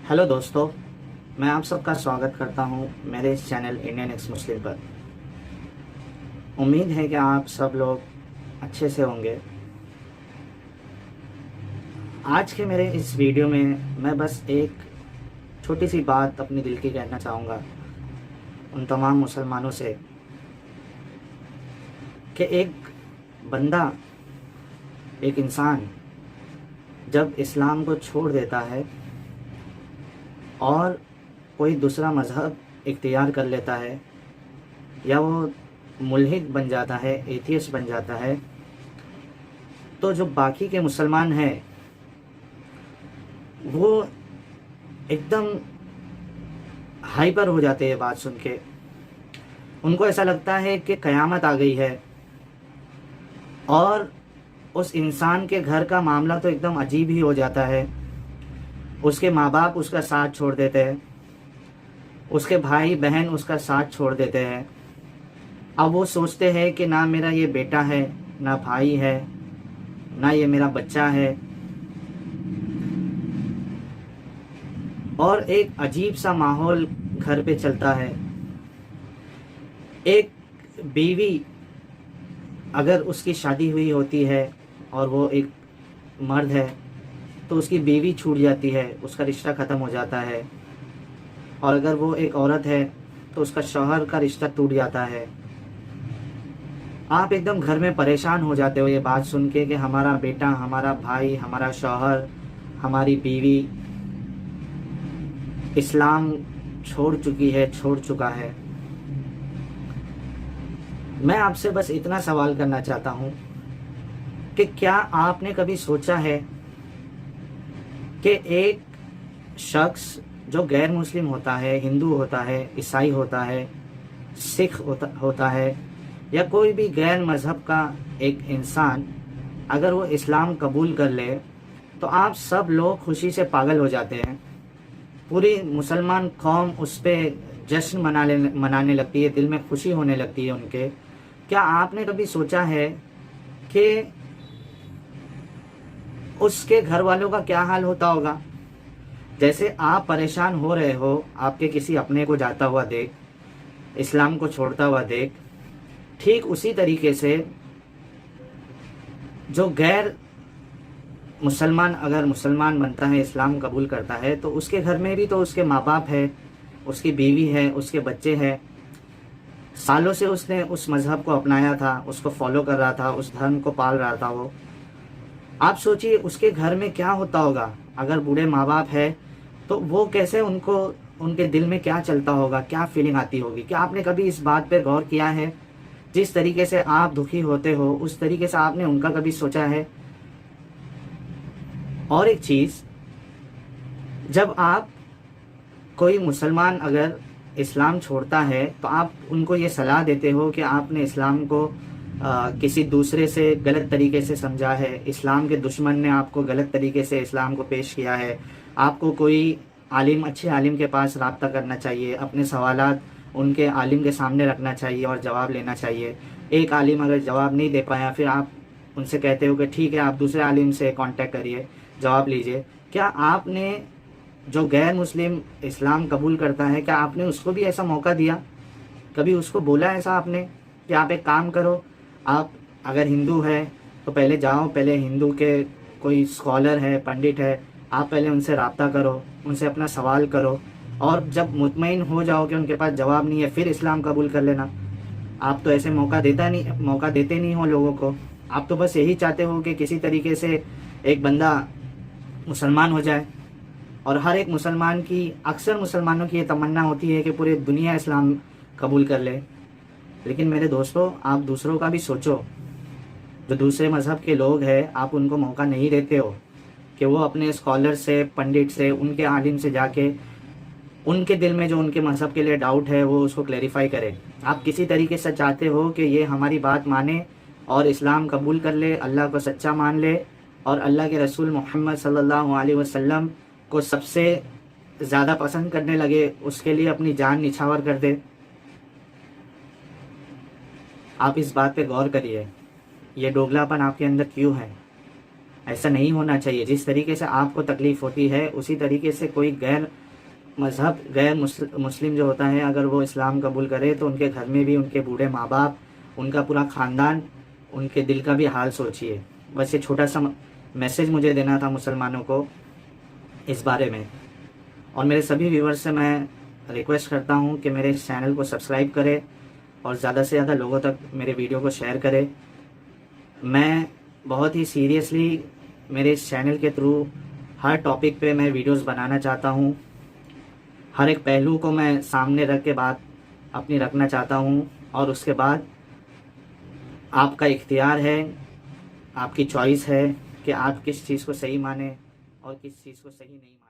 Hello दोस्तों, मैं आप सबका स्वागत करता हूं मेरे इस चैनल इंडियन एक्स मुस्लिम पर। उम्मीद है कि आप सब लोग अच्छे से होंगे। आज के मेरे इस वीडियो में मैं बस एक छोटी सी बात अपनी दिल की कहना चाहूँगा उन तमाम मुसलमानों से कि एक बंदा, एक इंसान जब इस्लाम को छोड़ देता है और कोई दूसरा मज़हब इख्तियार कर लेता है या वो मुल्हिद बन जाता है, एथियस्ट बन जाता है, तो जो बाकी के मुसलमान हैं वो एकदम हाइपर हो जाते हैं बात सुन के। उनको ऐसा लगता है कि क़यामत आ गई है और उस इंसान के घर का मामला तो एकदम अजीब ही हो जाता है। उसके माँ बाप उसका साथ छोड़ देते हैं, उसके भाई बहन उसका साथ छोड़ देते हैं। अब वो सोचते हैं कि ना मेरा ये बेटा है, ना भाई है, ना ये मेरा बच्चा है। और एक अजीब सा माहौल घर पे चलता है। एक बीवी अगर उसकी शादी हुई होती है और वो एक मर्द है तो उसकी बीवी छूट जाती है, उसका रिश्ता ख़त्म हो जाता है। और अगर वो एक औरत है तो उसका शौहर का रिश्ता टूट जाता है। आप एकदम घर में परेशान हो जाते हो ये बात सुन के कि हमारा बेटा, हमारा भाई, हमारा शौहर, हमारी बीवी इस्लाम छोड़ चुका है। मैं आपसे बस इतना सवाल करना चाहता हूँ कि क्या आपने कभी सोचा है कि एक शख्स जो गैर मुस्लिम होता है, हिंदू होता है, ईसाई होता है, सिख होता है या कोई भी गैर मज़हब का एक इंसान, अगर वो इस्लाम कबूल कर ले तो आप सब लोग खुशी से पागल हो जाते हैं। पूरी मुसलमान कौम उस पर जश्न मनाने लगती है, दिल में खुशी होने लगती है उनके। क्या आपने कभी सोचा है कि उसके घर वालों का क्या हाल होता होगा? जैसे आप परेशान हो रहे हो आपके किसी अपने को जाता हुआ देख, इस्लाम को छोड़ता हुआ देख, ठीक उसी तरीके से जो गैर मुसलमान अगर मुसलमान बनता है, इस्लाम कबूल करता है, तो उसके घर में भी तो उसके माँ बाप है, उसकी बीवी है, उसके बच्चे हैं। सालों से उसने उस मज़हब को अपनाया था, उसको फॉलो कर रहा था, उस धर्म को पाल रहा था वो। आप सोचिए उसके घर में क्या होता होगा। अगर बूढ़े माँ बाप है तो वो कैसे, उनको उनके दिल में क्या चलता होगा, क्या फीलिंग आती होगी? क्या आपने कभी इस बात पर गौर किया है? जिस तरीके से आप दुखी होते हो उस तरीके से आपने उनका कभी सोचा है? और एक चीज़, जब आप कोई मुसलमान अगर इस्लाम छोड़ता है तो आप उनको ये सलाह देते हो कि आपने इस्लाम को किसी दूसरे से गलत तरीके से समझा है, इस्लाम के दुश्मन ने आपको गलत तरीके से इस्लाम को पेश किया है, आपको कोई आलिम, अच्छे आलिम के पास रब्ता करना चाहिए, अपने सवालात उनके आलिम के सामने रखना चाहिए और जवाब लेना चाहिए। एक आलिम अगर जवाब नहीं दे पाया फिर आप उनसे कहते हो कि ठीक है आप दूसरे आलिम से कांटेक्ट करिए, जवाब लीजिए। क्या आपने, जो गैर मुस्लिम इस्लाम कबूल करता है, क्या आपने उसको भी ऐसा मौका दिया? कभी उसको बोला ऐसा आपने कि आप एक काम करो, आप अगर हिंदू है तो पहले जाओ, पहले हिंदू के कोई स्कॉलर है, पंडित है, आप पहले उनसे रब्ता करो, उनसे अपना सवाल करो और जब मुतमईन हो जाओ कि उनके पास जवाब नहीं है फिर इस्लाम कबूल कर लेना। आप तो ऐसे मौका देते नहीं हो लोगों को। आप तो बस यही चाहते हो कि किसी तरीके से एक बंदा मुसलमान हो जाए। और हर एक मुसलमान की, अक्सर मुसलमानों की ये तमन्ना होती है कि पूरी दुनिया इस्लाम कबूल कर ले। लेकिन मेरे दोस्तों, आप दूसरों का भी सोचो। जो दूसरे मज़हब के लोग हैं आप उनको मौका नहीं देते हो कि वो अपने स्कॉलर से, पंडित से, उनके आलिम से जाके उनके दिल में जो उनके मज़हब के लिए डाउट है वो उसको क्लैरिफाई करे। आप किसी तरीके से चाहते हो कि ये हमारी बात माने और इस्लाम कबूल कर ले, अल्लाह को सच्चा मान ले और अल्लाह के रसूल मोहम्मद सल्लल्लाहु अलैहि वसल्लम को सबसे ज़्यादा पसंद करने लगे, उसके लिए अपनी जान निछावर कर दे। आप इस बात पे गौर करिए, ये दोगलापन आपके अंदर क्यों है? ایسا نہیں ہونا چاہیے. جس طریقے سے آپ کو تکلیف ہوتی ہے اسی طریقے سے کوئی غیر مذہب غیر مسلم جو ہوتا ہے اگر وہ اسلام قبول کرے تو ان کے گھر میں بھی ان کے بوڑھے ماں باپ، ان کا پورا خاندان، ان کے دل کا بھی حال سوچیے. بس یہ چھوٹا سا میسیج مجھے دینا تھا مسلمانوں کو اس بارے میں. اور میرے سبھی ویورز سے میں ریکویسٹ کرتا ہوں کہ میرے اس چینل کو سبسکرائب کرے اور زیادہ سے زیادہ لوگوں تک میرے ویڈیو کو شیئر کرے. میں بہت ہی سیریسلی میرے اس چینل کے تھرو ہر ٹاپک پہ میں ویڈیوز بنانا چاہتا ہوں. ہر ایک پہلو کو میں سامنے رکھ کے بات اپنی رکھنا چاہتا ہوں، اور اس کے بعد آپ کا اختیار ہے، آپ کی چوائس ہے کہ آپ کس چیز کو صحیح مانیں اور کس چیز کو صحیح نہیں مانیں.